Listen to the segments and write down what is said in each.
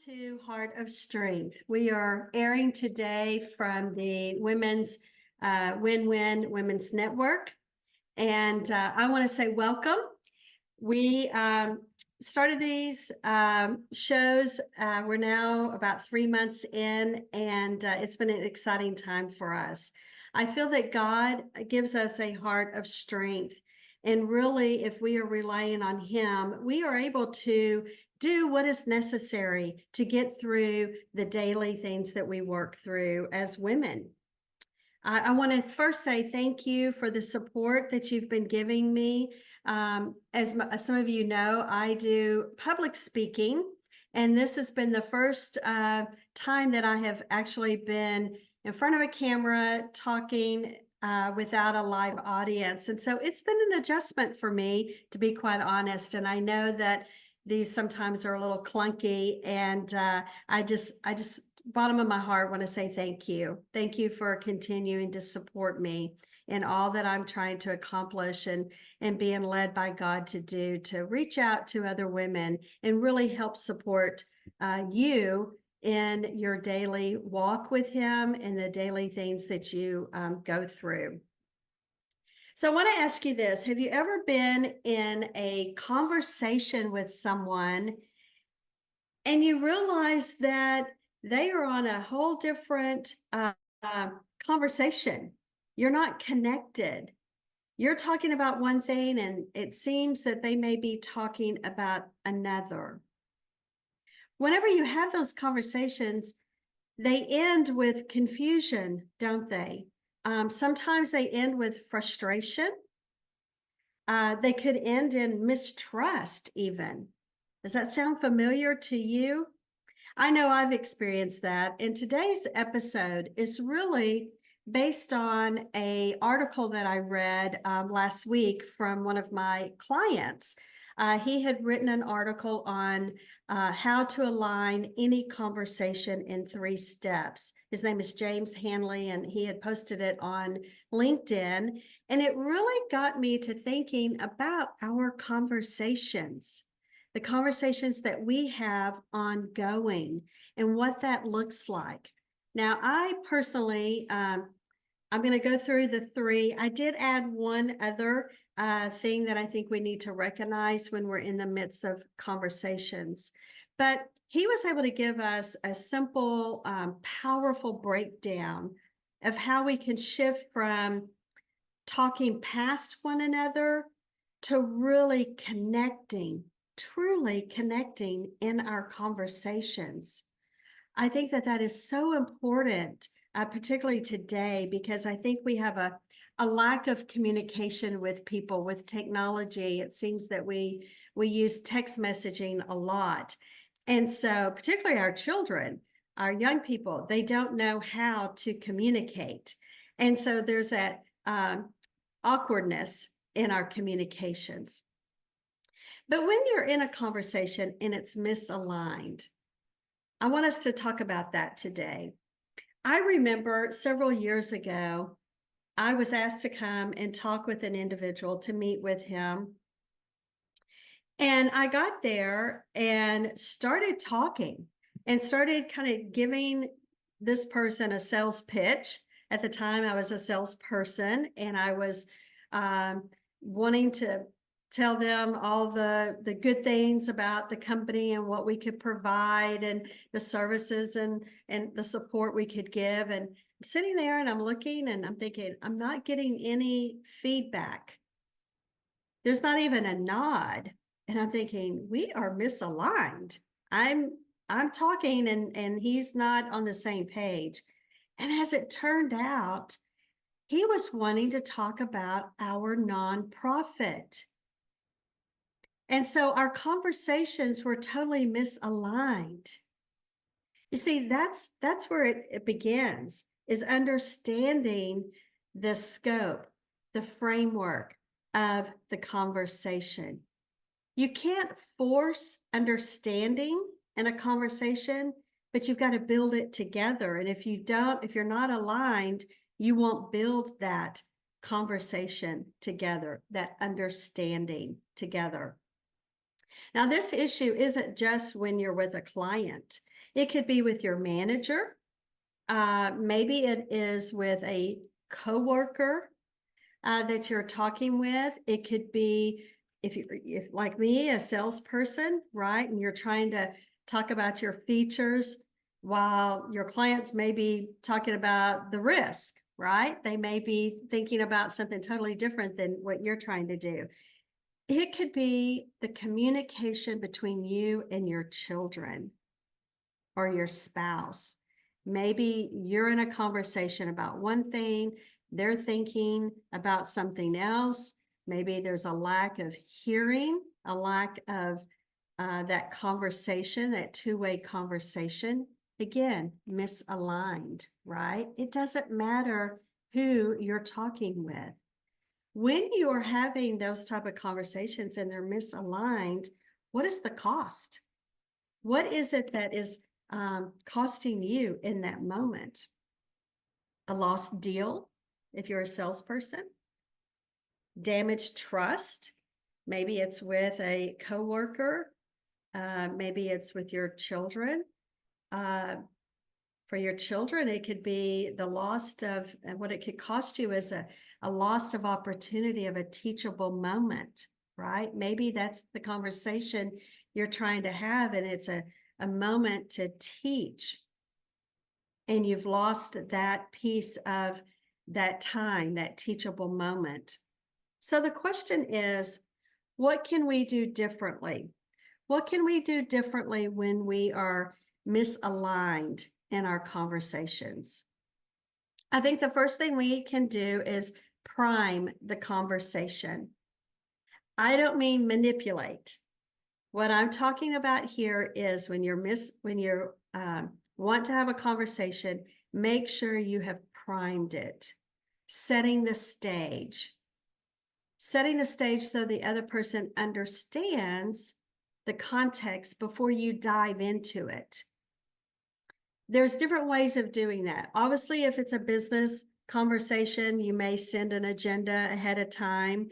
to Heart of Strength. We are airing today from the Women's Win-Win Women's Network. And I want to say welcome. We started these shows. We're now about 3 months in, and it's been an exciting time for us. I feel that God gives us a heart of strength. And really, if we are relying on Him, we are able to do what is necessary to get through the daily things that we work through as women. I want to first say thank you for the support that you've been giving me. As some of you know, I do public speaking, and this has been the first time that I have actually been in front of a camera talking without a live audience. And so it's been an adjustment for me, to be quite honest. And I know that these sometimes are a little clunky, and I just bottom of my heart want to say thank you. Thank you for continuing to support me in all that I'm trying to accomplish and being led by God to do, to reach out to other women and really help support you in your daily walk with Him and the daily things that you go through. So I want to ask you this. Have you ever been in a conversation with someone and you realize that they are on a whole different conversation? You're not connected. You're talking about one thing and it seems that they may be talking about another. Whenever you have those conversations, they end with confusion, don't they? Sometimes they end with frustration. They could end in mistrust even. Does that sound familiar to you? I know I've experienced that. And today's episode is really based on an article that I read last week from one of my clients. He had written an article on how to align any conversation in 3 steps. His name is James Hanley, and he had posted it on LinkedIn. And it really got me to thinking about our conversations, the conversations that we have ongoing and what that looks like. Now, I personally, I'm going to go through the 3. I did add one other thing that I think we need to recognize when we're in the midst of conversations. But he was able to give us a simple, powerful breakdown of how we can shift from talking past one another to really connecting, truly connecting in our conversations. I think that that is so important, particularly today, because I think we have a lack of communication with people with technology. It seems that we use text messaging a lot. And so particularly our children, our young people, they don't know how to communicate. And so there's that awkwardness in our communications. But when you're in a conversation and it's misaligned, I want us to talk about that today. I remember several years ago, I was asked to come and talk with an individual, to meet with him. And I got there and started talking and started kind of giving this person a sales pitch. At the time, I was a salesperson, and I was wanting to tell them all the good things about the company and what we could provide and the services and the support we could give. And I'm sitting there and I'm looking and I'm thinking, I'm not getting any feedback. There's not even a nod. And I'm thinking, we are misaligned. I'm talking and he's not on the same page. And as it turned out, he was wanting to talk about our nonprofit. And so our conversations were totally misaligned. You see, that's where it begins, is understanding the scope, the framework of the conversation. You can't force understanding in a conversation, but you've got to build it together. And if you're not aligned, you won't build that conversation together, that understanding together. Now, this issue isn't just when you're with a client. It could be with your manager. Maybe it is with a coworker that you're talking with. It could be if like me, a salesperson, right? And you're trying to talk about your features while your clients may be talking about the risk, right? They may be thinking about something totally different than what you're trying to do. It could be the communication between you and your children or your spouse. Maybe you're in a conversation about one thing, they're thinking about something else. Maybe there's a lack of hearing, a lack of that conversation, that two-way conversation. Again, misaligned, right? It doesn't matter who you're talking with. When you are having those type of conversations and they're misaligned, what is the cost? What is it that is costing you in that moment? A lost deal, if you're a salesperson, damaged trust. Maybe it's with a coworker. Maybe it's with your children. For your children, it could be the loss of what it could cost you is a loss of opportunity of a teachable moment, right? Maybe that's the conversation you're trying to have, and it's a moment to teach. And you've lost that piece of that time, that teachable moment. So the question is, what can we do differently? What can we do differently when we are misaligned in our conversations? I think the first thing we can do is prime the conversation. I don't mean manipulate. What I'm talking about here is when you want to have a conversation, make sure you have primed it, setting the stage so the other person understands the context before you dive into it. There's different ways of doing that. Obviously, if it's a business conversation, you may send an agenda ahead of time,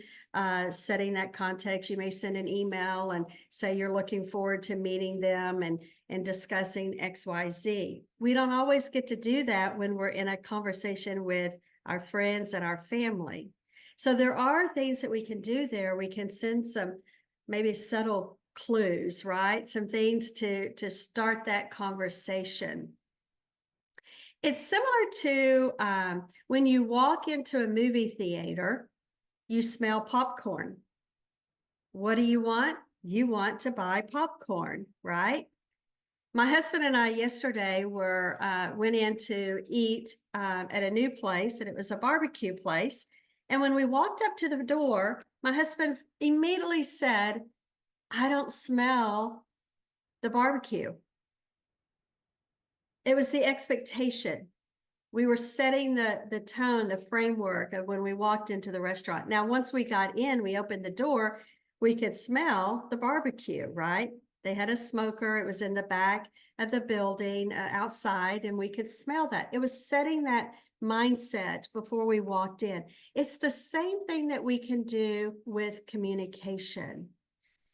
setting that context. You may send an email and say you're looking forward to meeting them and discussing XYZ. We don't always get to do that when we're in a conversation with our friends and our family. So there are things that we can do there. We can send some maybe subtle clues, right? Some things to start that conversation. It's similar to when you walk into a movie theater, you smell popcorn. What do you want? You want to buy popcorn, right? My husband and I yesterday went in to eat at a new place, and it was a barbecue place. And when we walked up to the door, my husband immediately said, "I don't smell the barbecue." It was the expectation. We were setting the tone, the framework of when we walked into the restaurant. Now, once we got in, we opened the door, we could smell the barbecue, right? They had a smoker. It was in the back of the building outside, and we could smell that. It was setting that mindset before we walked in. It's the same thing that we can do with communication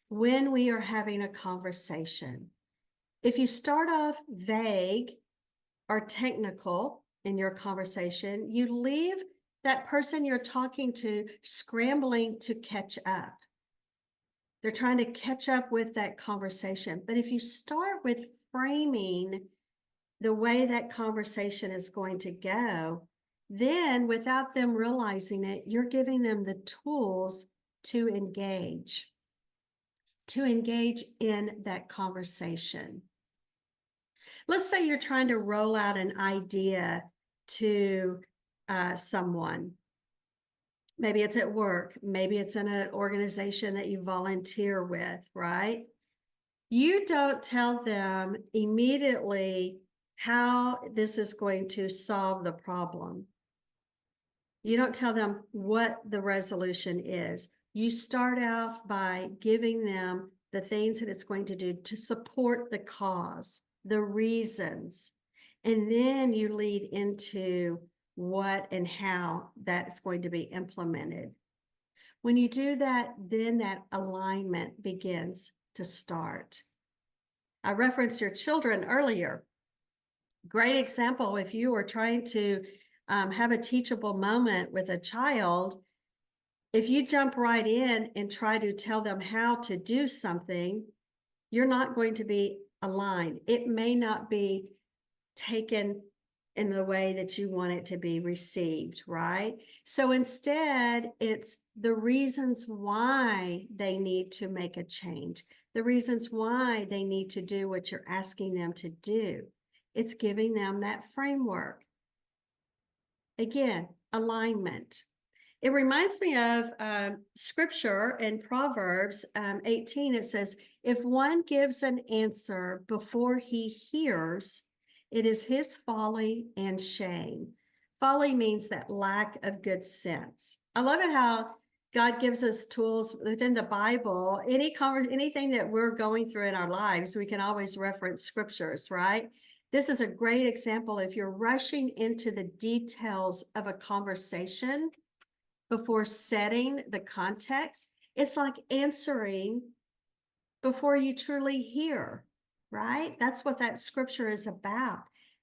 when we are having a conversation. If you start off vague or technical in your conversation, you leave that person you're talking to scrambling to catch up. They're trying to catch up with that conversation. But if you start with framing the way that conversation is going to go, then without them realizing it, you're giving them the tools to engage in that conversation. Let's say you're trying to roll out an idea to someone. Maybe it's at work. Maybe it's in an organization that you volunteer with, right? You don't tell them immediately how this is going to solve the problem. You don't tell them what the resolution is. You start off by giving them the things that it's going to do to support the cause, the reasons, and then you lead into what and how that's going to be implemented. When you do that, then that alignment begins to start. I referenced your children earlier. Great example, if you are trying to have a teachable moment with a child, if you jump right in and try to tell them how to do something, you're not going to be aligned. It may not be taken in the way that you want it to be received, right? So instead, it's the reasons why they need to make a change, the reasons why they need to do what you're asking them to do. It's giving them that framework. Again, alignment. It reminds me of scripture in Proverbs 18. It says, if one gives an answer before he hears, it is his folly and shame. Folly means that lack of good sense. I love it how God gives us tools within the Bible. Anything that we're going through in our lives, we can always reference scriptures, right? This is a great example. If you're rushing into the details of a conversation before setting the context, it's like answering before you truly hear, right? That's what that scripture is about.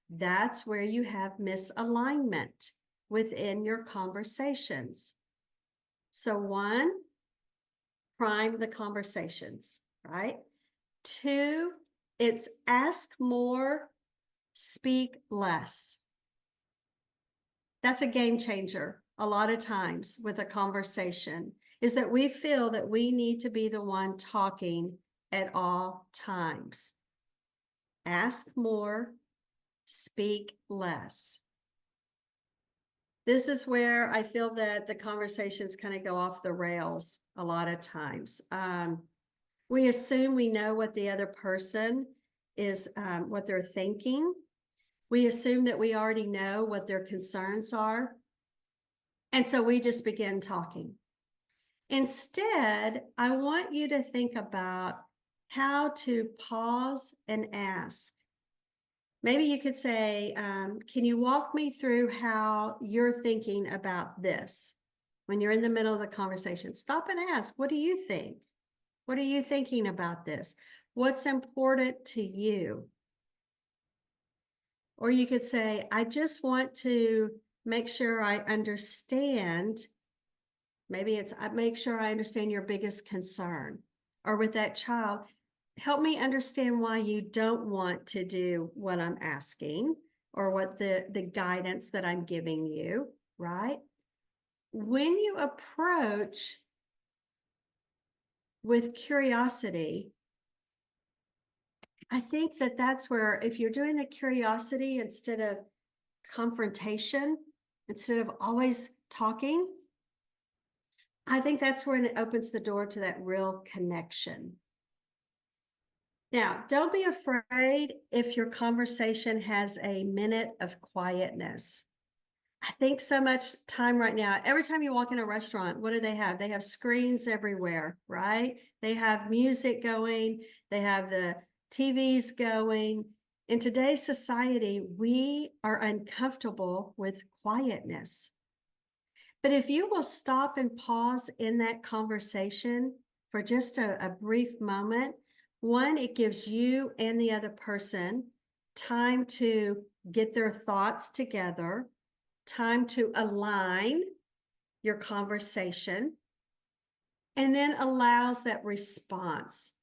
That's where you have misalignment within your conversations. So one, prime the conversations, right? Two, it's ask more, speak less. That's a game changer a lot of times with a conversation, is that we feel that we need to be the one talking at all times. Ask more, speak less. This is where I feel that the conversations kind of go off the rails a lot of times. We assume we know what the other person is, what they're thinking. We assume that we already know what their concerns are. And so we just begin talking. Instead, I want you to think about how to pause and ask. Maybe you could say, can you walk me through how you're thinking about this? When you're in the middle of the conversation, stop and ask, what do you think? What are you thinking about this? What's important to you? Or you could say, I just want to make sure I understand. Maybe it's, I make sure I understand your biggest concern. Or with that child, help me understand why you don't want to do what I'm asking or what the guidance that I'm giving you, right? When you approach with curiosity, I think that that's where, if you're doing the curiosity instead of confrontation, instead of always talking, I think that's when it opens the door to that real connection. Now, don't be afraid if your conversation has a minute of quietness. I think so much time right now, every time you walk in a restaurant, what do they have? They have screens everywhere, right? They have music going, they have the TVs going. In today's society, we are uncomfortable with quietness. But if you will stop and pause in that conversation for just a brief moment, one, it gives you and the other person time to get their thoughts together, time to align your conversation, and then allows that response,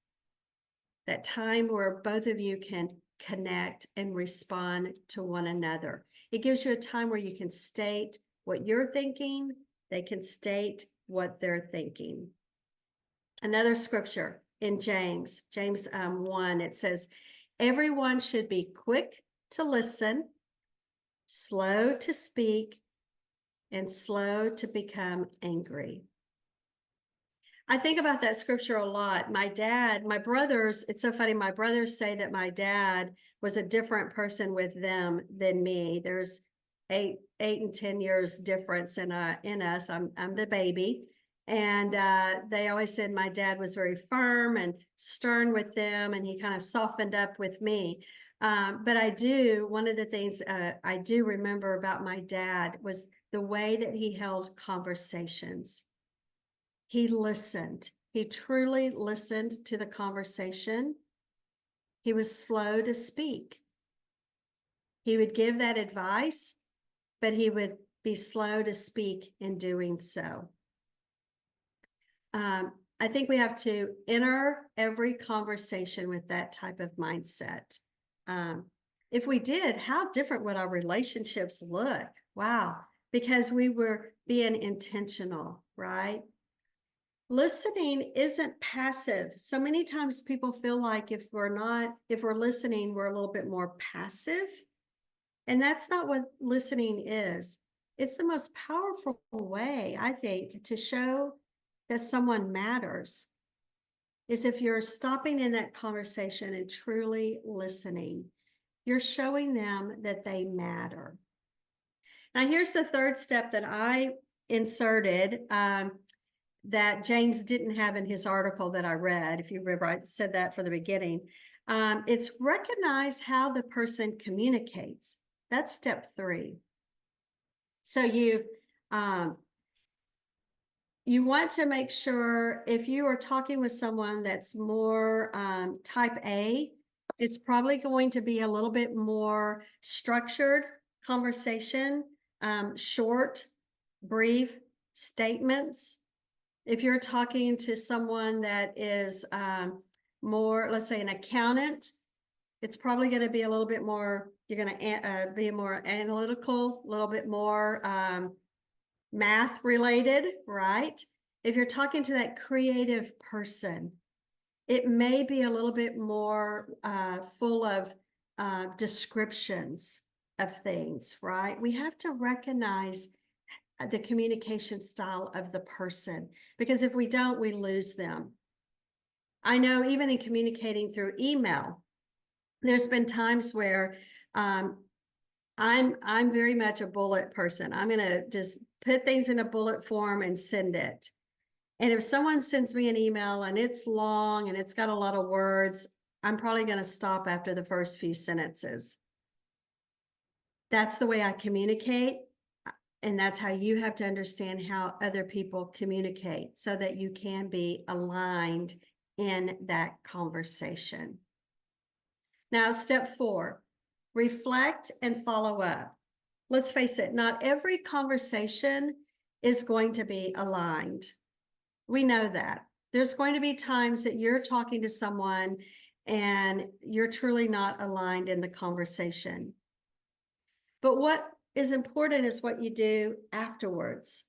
that time where both of you can connect and respond to one another. It gives you a time where you can state what you're thinking, they can state what they're thinking. Another scripture in James 1, it says, everyone should be quick to listen, slow to speak, and slow to become angry. I think about that scripture a lot. My brothers, it's so funny. My brothers say that my dad was a different person with them than me. There's eight and 10 years difference in us. I'm the baby. And they always said my dad was very firm and stern with them, and he kind of softened up with me. But one of the things I do remember about my dad was the way that he held conversations. He listened. He truly listened to the conversation. He was slow to speak. He would give that advice, but he would be slow to speak in doing so. I think we have to enter every conversation with that type of mindset. If we did, how different would our relationships look? Wow, because we were being intentional, right? Listening isn't passive. So many times people feel like if we're listening, we're a little bit more passive. And that's not what listening is. It's the most powerful way, I think, to show that someone matters is if you're stopping in that conversation and truly listening. You're showing them that they matter. Now, here's the third step that I inserted that James didn't have in his article that I read. If you remember, I said that for the beginning. It's recognize how the person communicates. That's step 3. So you want to make sure if you are talking with someone that's more type A, it's probably going to be a little bit more structured conversation, short, brief statements. If you're talking to someone that is more, let's say an accountant, it's probably going to be a little bit more, you're going to be more analytical, a little bit more math related, right? If you're talking to that creative person, it may be a little bit more full of descriptions of things, right? We have to recognize the communication style of the person, because if we don't, we lose them. I know even in communicating through email, there's been times where I'm very much a bullet person. I'm going to just put things in a bullet form and send it. And if someone sends me an email and it's long and it's got a lot of words, I'm probably going to stop after the first few sentences. That's the way I communicate. And that's how you have to understand how other people communicate so that you can be aligned in that conversation. Now, step 4, reflect and follow up. Let's face it, not every conversation is going to be aligned. We know that. There's going to be times that you're talking to someone and you're truly not aligned in the conversation. But what is important is what you do afterwards.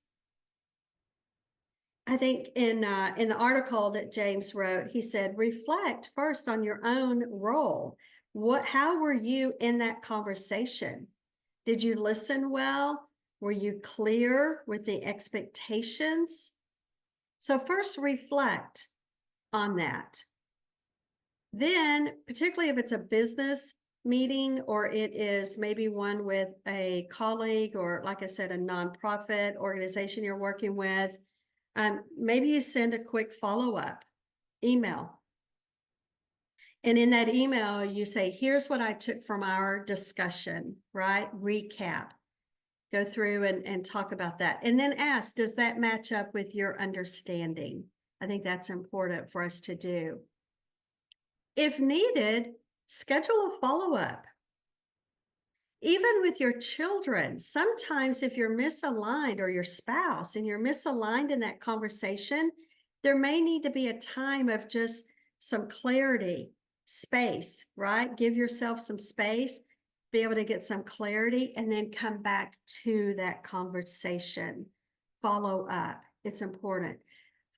I think in the article that James wrote, he said, reflect first on your own role. How were you in that conversation? Did you listen well? Were you clear with the expectations? So first reflect on that. Then, particularly if it's a business meeting or it is maybe one with a colleague or, like I said, a nonprofit organization you're working with, maybe you send a quick follow-up email. And in that email, you say, here's what I took from our discussion, right? Recap. Go through and talk about that. And then ask, does that match up with your understanding? I think that's important for us to do. If needed, schedule a follow-up. Even with your children, sometimes if you're misaligned or your spouse and you're misaligned in that conversation, there may need to be a time of just some clarity, space, right? Give yourself some space, be able to get some clarity, and then come back to that conversation. Follow up. It's important.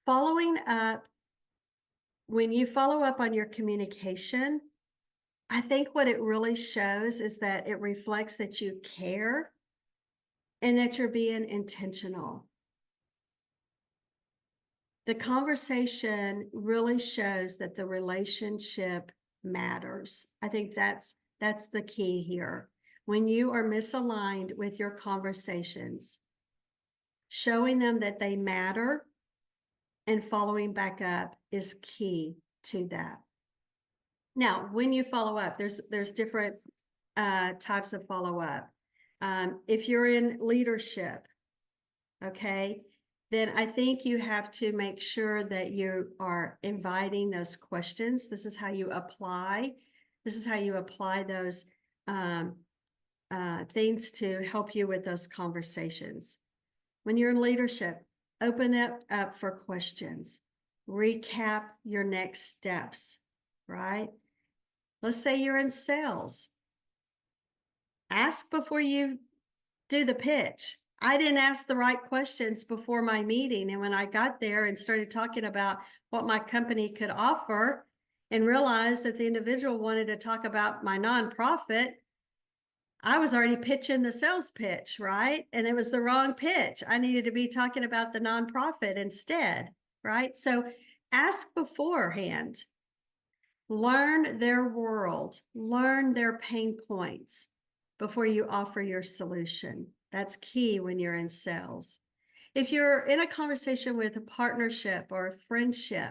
Following up, when you follow up on your communication, I think what it really shows is that it reflects that you care and that you're being intentional. The conversation really shows that the relationship matters. I think that's the key here. When you are misaligned with your conversations, showing them that they matter and following back up is key to that. Now, when you follow up, there's different types of follow-up. If you're in leadership, okay, then I think you have to make sure that you are inviting those questions. This is how you apply This is how you apply those things to help you with those conversations. When you're in leadership, open it up for questions. Recap your next steps, right? Let's say you're in sales. Ask before you do the pitch. I didn't ask the right questions before my meeting. And when I got there and started talking about what my company could offer and realized that the individual wanted to talk about my nonprofit, I was already pitching the sales pitch, right? And it was the wrong pitch. I needed to be talking about the nonprofit instead, right? So ask beforehand. Learn their world, learn their pain points before you offer your solution. That's key when you're in sales. If you're in a conversation with a partnership or a friendship,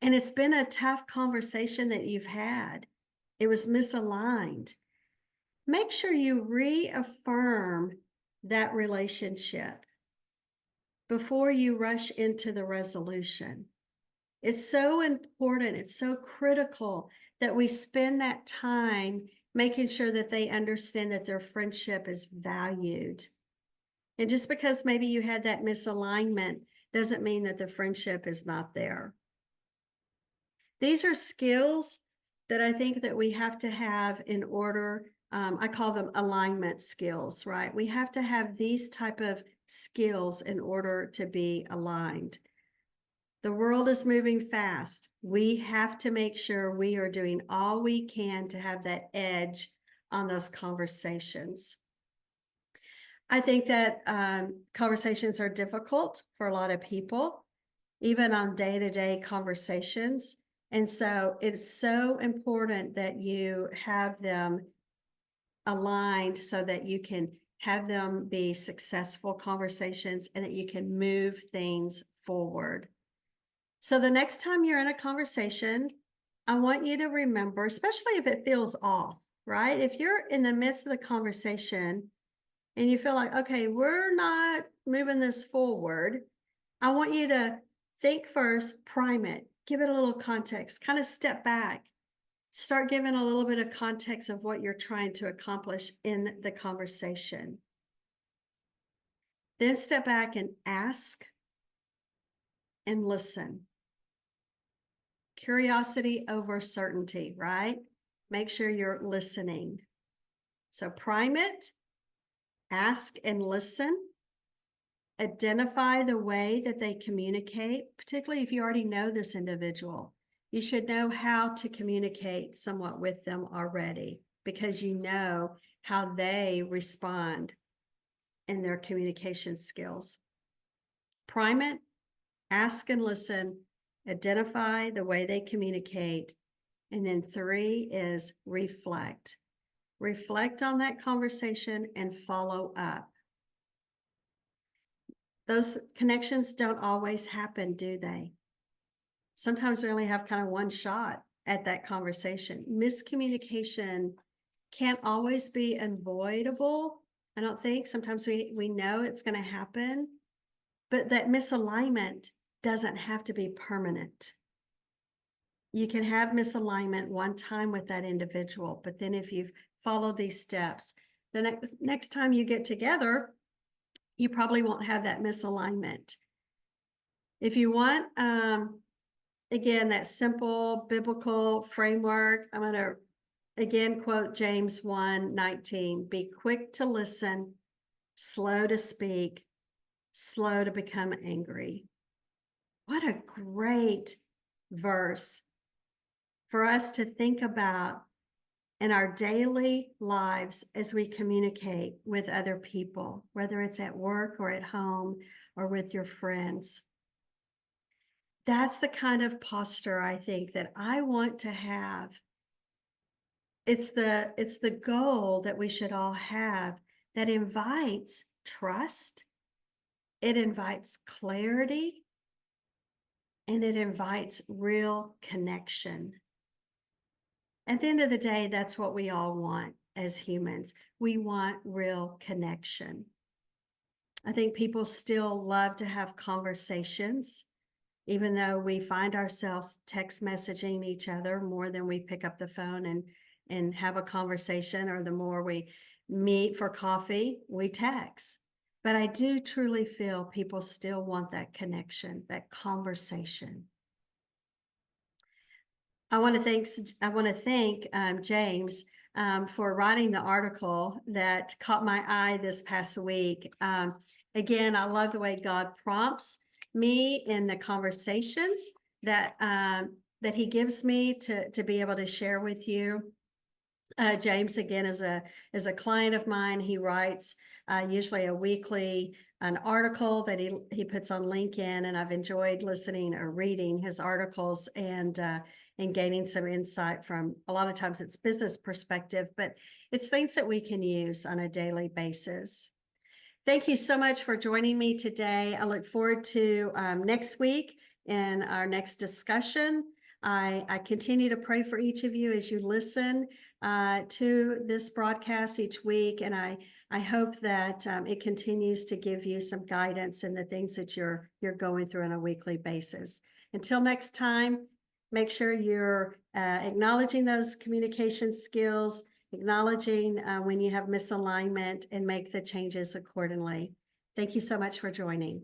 and it's been a tough conversation that you've had, it was misaligned, make sure you reaffirm that relationship before you rush into the resolution. It's so important, it's so critical that we spend that time making sure that they understand that their friendship is valued. And just because maybe you had that misalignment doesn't mean that the friendship is not there. These are skills that I think that we have to have in order, I call them alignment skills, right? We have to have these type of skills in order to be aligned. The world is moving fast. We have to make sure we are doing all we can to have that edge on those conversations. I think that conversations are difficult for a lot of people, even on day-to-day conversations. And so it's so important that you have them aligned so that you can have them be successful conversations and that you can move things forward. So the next time you're in a conversation, I want you to remember, especially if it feels off, right? If you're in the midst of the conversation and you feel like, okay, we're not moving this forward, I want you to think first, prime it, give it a little context, kind of step back, start giving a little bit of context of what you're trying to accomplish in the conversation. Then step back and ask and listen. Curiosity over certainty, right? Make sure you're listening. So prime it, ask and listen, identify the way that they communicate, particularly if you already know this individual. You should know how to communicate somewhat with them already because you know how they respond in their communication skills. Prime it, ask and listen, identify the way they communicate. And then 3 is reflect. Reflect on that conversation and follow up. Those connections don't always happen, do they? Sometimes we only have kind of one shot at that conversation. Miscommunication can't always be avoidable. I don't think. Sometimes we know it's going to happen, but that misalignment doesn't have to be permanent. You can have misalignment one time with that individual, but then if you've followed these steps, the next time you get together, you probably won't have that misalignment. If you want, again, that simple biblical framework, I'm going to again quote James 1:19, be quick to listen, slow to speak, slow to become angry. What a great verse for us to think about in our daily lives as we communicate with other people, whether it's at work or at home or with your friends. That's the kind of posture I think that I want to have. It's the goal that we should all have that invites trust, it invites clarity, and it invites real connection. At the end of the day, that's what we all want as humans. We want real connection. I think people still love to have conversations. even though we find ourselves text messaging each other more than we pick up the phone and have a conversation, or the more we meet for coffee, we text. But I do truly feel people still want that connection, that conversation. I want to thank James for writing the article that caught my eye this past week. Again, I love the way God prompts me in the conversations that that He gives me to be able to share with you. James, again, is a client of mine. He writes usually a weekly an article that he puts on LinkedIn, and I've enjoyed listening or reading his articles and gaining some insight from, a lot of times it's business perspective, but it's things that we can use on a daily basis. Thank you so much for joining me today. I look forward to next week in our next discussion. I continue to pray for each of you as you listen to this broadcast each week, and I hope that it continues to give you some guidance in the things that you're going through on a weekly basis. Until next time, make sure you're acknowledging those communication skills, acknowledging when you have misalignment, and make the changes accordingly. Thank you so much for joining.